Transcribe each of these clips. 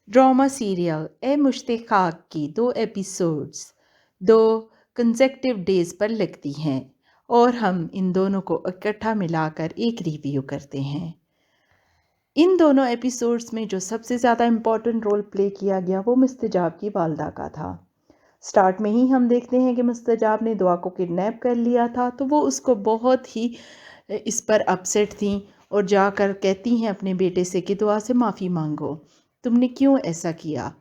Drama serial ए मुश्ताक की 2 episodes 2 consecutive days पर लगती हैं और हम इन दोनों को इकट्ठा मिलाकर एक रिव्यू करते हैं। इन दोनों एपिसोड्स में जो सबसे ज़्यादा इम्पोर्टेंट रोल प्ले किया गया वो मुस्तजाब की वालदा का था। स्टार्ट में ही हम देखते हैं कि मुस्तजाब ने दुआ को किडनैप कर लिया था, तो वो उसको बहुत ही इस पर अपसेट थी और जाकर कहती हैं अपने बेटे से कि दुआ से माफ़ी मांगो, तुमने क्यों ऐसा किया।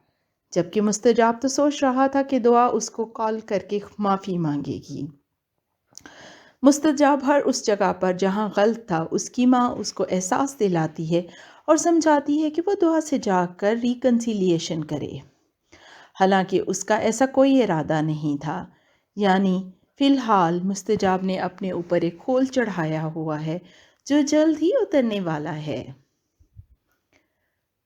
जबकि मुस्तजाब तो सोच रहा था कि दुआ उसको कॉल करके माफ़ी मांगेगी। मुस्तजाब हर उस जगह पर जहाँ गलत था उसकी माँ उसको एहसास दिलाती है और समझाती है कि वो दुआ से जाकर रिकन्सिलिएशन करे। हालांकि उसका ऐसा कोई इरादा नहीं था। यानी फ़िलहाल मुस्तजाब ने अपने ऊपर एक खोल चढ़ाया हुआ है जो जल्द ही उतरने वाला है।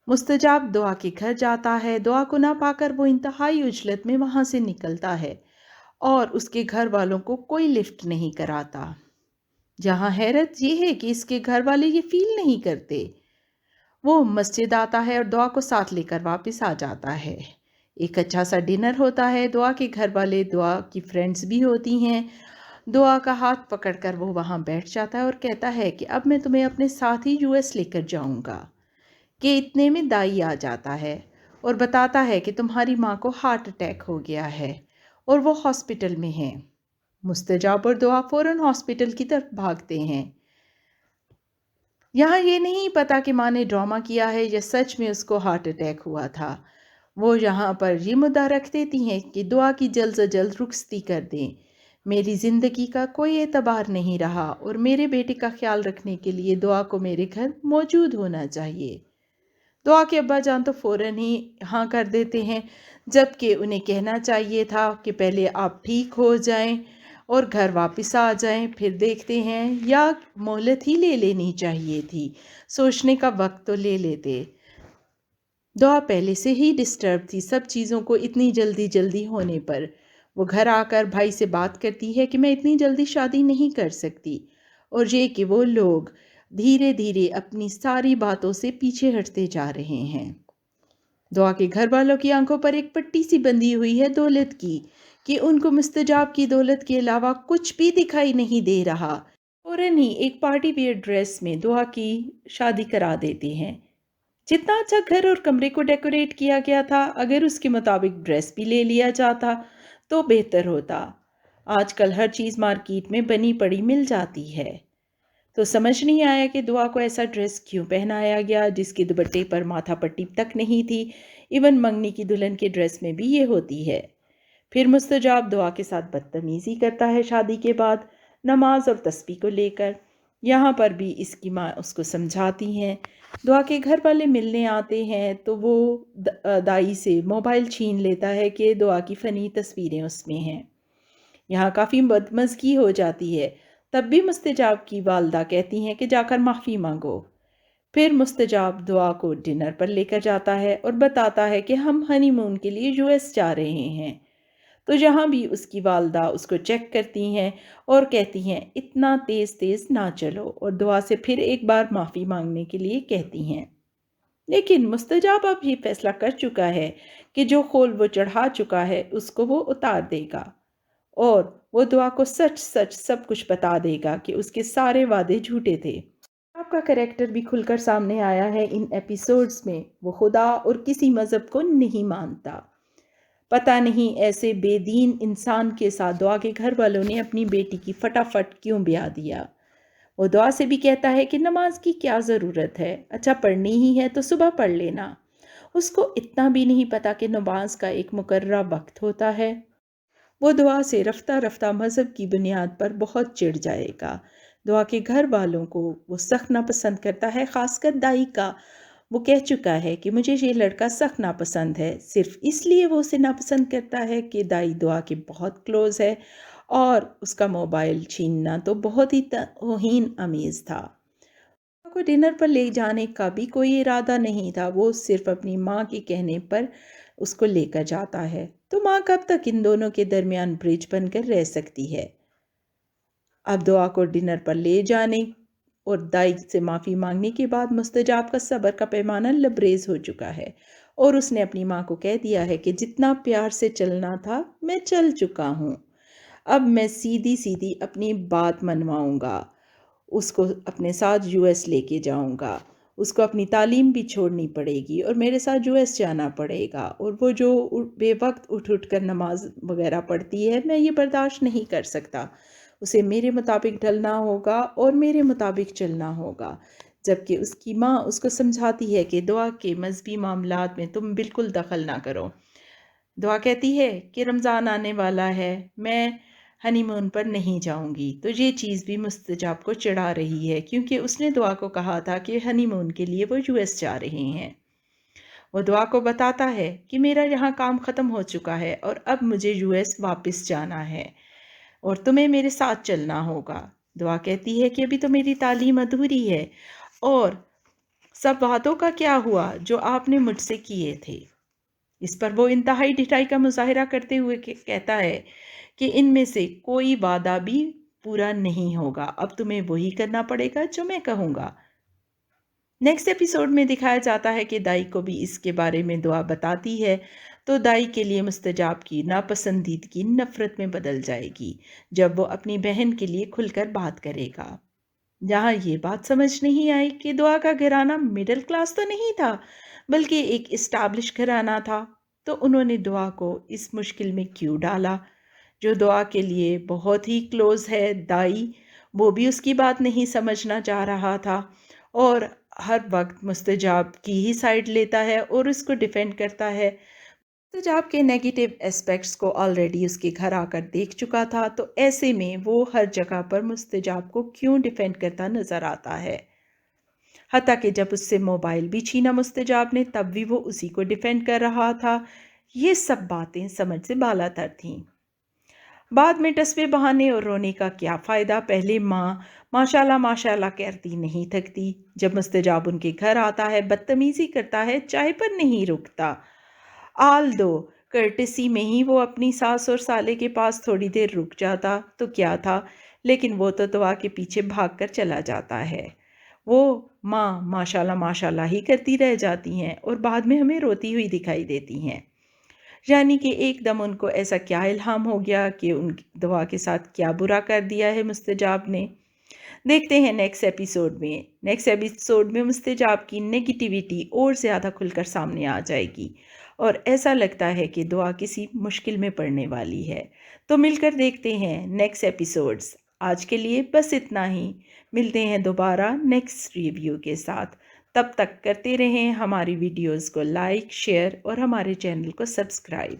मुस्तजाब दुआ के घर जाता है। दुआ को ना पाकर वो इंतहाई उजलत में वहाँ से निकलता है और उसके घर वालों को कोई लिफ्ट नहीं कराता। जहाँ हैरत ये है कि इसके घर वाले ये फील नहीं करते। वो मस्जिद आता है और दुआ को साथ लेकर वापस आ जाता है। एक अच्छा सा डिनर होता है। दुआ के घर वाले दुआ की फ्रेंड्स भी होती हैं। दुआ का हाथ पकड़कर वो वहाँ बैठ जाता है और कहता है कि अब मैं तुम्हें अपने साथ ही यूएस लेकर जाऊँगा। कि इतने में दाई आ जाता है और बताता है कि तुम्हारी माँ को हार्ट अटैक हो गया है और वो हॉस्पिटल में है। मुस्तजाब और दुआ फ़ौरन हॉस्पिटल की तरफ भागते हैं। यहाँ ये नहीं पता कि माँ ने ड्रामा किया है या सच में उसको हार्ट अटैक हुआ था। वो यहाँ पर ये मुद्दा रख देती हैं कि दुआ की जल्द से जल्द रुखसती कर दें। मेरी ज़िंदगी का कोई एतबार नहीं रहा और मेरे बेटे का ख्याल रखने के लिए दुआ को मेरे घर मौजूद होना चाहिए। दुआ के अब्बा जान तो फ़ौरन ही हाँ कर देते हैं, जबकि उन्हें कहना चाहिए था कि पहले आप ठीक हो जाएं और घर वापस आ जाएं, फिर देखते हैं, या मोहलत ही ले लेनी चाहिए थी, सोचने का वक्त तो ले लेते। दुआ पहले से ही डिस्टर्ब थी सब चीज़ों को इतनी जल्दी जल्दी होने पर। वो घर आकर भाई से बात करती है कि मैं इतनी जल्दी शादी नहीं कर सकती, और ये कि वो लोग धीरे धीरे अपनी सारी बातों से पीछे हटते जा रहे हैं। दुआ के घर वालों की आंखों पर एक पट्टी सी बंधी हुई है दौलत की, कि उनको मुस्तजाब की दौलत के अलावा कुछ भी दिखाई नहीं दे रहा। फौरन ही एक पार्टी वियर ड्रेस में दुआ की शादी करा देते हैं। जितना अच्छा घर और कमरे को डेकोरेट किया गया था, अगर उसके मुताबिक ड्रेस भी ले लिया जाता तो बेहतर होता। आजकल हर चीज़ मार्केट में बनी पड़ी मिल जाती है। तो समझ नहीं आया कि दुआ को ऐसा ड्रेस क्यों पहनाया गया जिसके दुपट्टे पर माथा पट्टी तक नहीं थी। इवन मंगनी की दुल्हन के ड्रेस में भी ये होती है। फिर मुस्तजाब दुआ के साथ बदतमीज़ी करता है शादी के बाद, नमाज और तस्बीह को लेकर। यहाँ पर भी इसकी माँ उसको समझाती हैं। दुआ के घर वाले मिलने आते हैं तो वो दाई से मोबाइल छीन लेता है कि दुआ की फ़नी तस्वीरें उसमें हैं। यहाँ काफ़ी बदमज़गी हो जाती है। तब भी मुस्तजाब की वालदा कहती हैं कि जाकर माफ़ी मांगो। फिर मुस्तजाब दुआ को डिनर पर लेकर जाता है और बताता है कि हम हनीमून के लिए यूएस जा रहे हैं। तो जहाँ भी उसकी वालदा उसको चेक करती हैं और कहती हैं इतना तेज़ तेज़ ना चलो, और दुआ से फिर एक बार माफ़ी मांगने के लिए कहती हैं। लेकिन मुस्तजाब अब ये फैसला कर चुका है कि जो खोल वो चढ़ा चुका है उसको वो उतार देगा, और वो दुआ को सच सच सब कुछ बता देगा कि उसके सारे वादे झूठे थे। आपका कैरेक्टर भी खुलकर सामने आया है इन एपिसोड्स में। वो खुदा और किसी मज़हब को नहीं मानता। पता नहीं ऐसे बेदीन इंसान के साथ दुआ के घर वालों ने अपनी बेटी की फटाफट क्यों ब्याह दिया। वो दुआ से भी कहता है कि नमाज की क्या ज़रूरत है, अच्छा पढ़नी ही है तो सुबह पढ़ लेना। उसको इतना भी नहीं पता कि नमाज का एक मुकर्ररा वक्त होता है। वो दुआ से रफ्ता रफ्ता मज़हब की बुनियाद पर बहुत चिढ़ जाएगा। दुआ के घर वालों को वो सख्त नापसंद करता है, ख़ासकर दाई का। वो कह चुका है कि मुझे ये लड़का सख्त नापसंद है। सिर्फ इसलिए वो उसे नापसंद करता है कि दाई दुआ के बहुत क्लोज़ है, और उसका मोबाइल छीनना तो बहुत ही तौहीन आमेज़ था। को डिनर पर ले जाने का भी कोई इरादा नहीं था। वो सिर्फ अपनी माँ के कहने पर उसको लेकर जाता है। तो माँ कब तक इन दोनों के दरमियान ब्रिज बनकर रह सकती है। अब दुआ को डिनर पर ले जाने اور دائی سے معافی مانگنے کے بعد مستجاب کا صبر کا پیمانہ لبریز ہو چکا ہے اور اس نے اپنی ماں کو کہہ دیا ہے کہ جتنا پیار سے چلنا تھا میں چل چکا ہوں، اب میں سیدھی سیدھی اپنی بات منواؤں گا، اس کو اپنے ساتھ یو ایس لے کے جاؤں گا، اس کو اپنی تعلیم بھی چھوڑنی پڑے گی اور میرے ساتھ یو ایس جانا پڑے گا، اور وہ جو بے وقت اٹھ کر نماز وغیرہ پڑھتی ہے میں یہ برداشت نہیں کر سکتا، اسے میرے مطابق ڈھلنا ہوگا اور میرے مطابق چلنا ہوگا۔ جبکہ اس کی ماں اس کو سمجھاتی ہے کہ دعا کے مذہبی معاملات میں تم بالکل دخل نہ کرو۔ دعا کہتی ہے کہ رمضان آنے والا ہے، میں ہنی مون پر نہیں جاؤں گی، تو یہ چیز بھی مستجاب کو چڑھا رہی ہے کیونکہ اس نے دعا کو کہا تھا کہ ہنی مون کے لیے وہ یو ایس جا رہے ہیں۔ وہ دعا کو بتاتا ہے کہ میرا یہاں کام ختم ہو چکا ہے اور اب مجھے یو ایس واپس جانا ہے اور تمہیں میرے ساتھ چلنا ہوگا۔ دعا کہتی ہے کہ ابھی تو میری تعلیم ادھوری ہے، اور سب وعدوں کا کیا ہوا جو آپ نے مجھ سے کیے تھے؟ اس پر وہ انتہائی ڈٹائی کا مظاہرہ کرتے ہوئے کہتا ہے کہ ان میں سے کوئی وعدہ بھی پورا نہیں ہوگا، اب تمہیں وہی کرنا پڑے گا جو میں کہوں گا۔ نیکسٹ ایپیسوڈ میں دکھایا جاتا ہے کہ دائی کو بھی اس کے بارے میں دعا بتاتی ہے تو دائی کے لیے مستجاب کی ناپسندیدگی نفرت میں بدل جائے گی جب وہ اپنی بہن کے لیے کھل کر بات کرے گا۔ جہاں یہ بات سمجھ نہیں آئی کہ دعا کا گھرانہ مڈل کلاس تو نہیں تھا بلکہ ایک اسٹیبلش گھرانہ تھا، تو انہوں نے دعا کو اس مشکل میں کیوں ڈالا؟ جو دعا کے لیے بہت ہی کلوز ہے دائی، وہ بھی اس کی بات نہیں سمجھنا چاہ رہا تھا اور ہر وقت مستجاب کی ہی سائڈ لیتا ہے اور اس کو ڈیفینڈ کرتا ہے۔ مستجاب کے نیگیٹو اسپیکٹس کو آلریڈی اس کے گھر آ کر دیکھ چکا تھا، تو ایسے میں وہ ہر جگہ پر مستجاب کو کیوں ڈیفینڈ کرتا نظر آتا ہے۔ حتیٰ کہ جب اس سے موبائل بھی چھینا مستجاب نے تب بھی وہ اسی کو ڈیفینڈ کر رہا تھا۔ یہ سب باتیں سمجھ سے بالا تر تھیں۔ بعد میں ٹسوے بہانے اور رونے کا کیا فائدہ؟ پہلے ماں ماشاءاللہ ماشاءاللہ کہتی نہیں تھکتی، جب مستجاب ان کے گھر آتا ہے بدتمیزی کرتا ہے، چائے پر نہیں رکتا۔ آل دو کرٹسی میں ہی وہ اپنی ساس اور سالے کے پاس تھوڑی دیر رک جاتا تو کیا تھا، لیکن وہ تو دعا کے پیچھے بھاگ کر چلا جاتا ہے۔ وہ ماں ماشاءاللہ ماشاءاللہ ہی کرتی رہ جاتی ہیں اور بعد میں ہمیں روتی ہوئی دکھائی دیتی ہیں۔ یعنی کہ ایک دم ان کو ایسا کیا الہام ہو گیا کہ ان دعا کے ساتھ کیا برا کر دیا ہے مستجاب نے؟ دیکھتے ہیں نیکسٹ ایپیسوڈ میں۔ نیکسٹ ایپیسوڈ میں مستجاب کی نیگیٹیویٹی اور زیادہ کھل کر سامنے آ جائے گی اور ایسا لگتا ہے کہ دعا کسی مشکل میں پڑنے والی ہے۔ تو مل کر دیکھتے ہیں نیکسٹ ایپیسوڈز۔ آج کے لیے بس اتنا ہی، ملتے ہیں دوبارہ نیکسٹ ریویو کے ساتھ۔ تب تک کرتے رہیں ہماری ویڈیوز کو لائک، شیئر اور ہمارے چینل کو سبسکرائب۔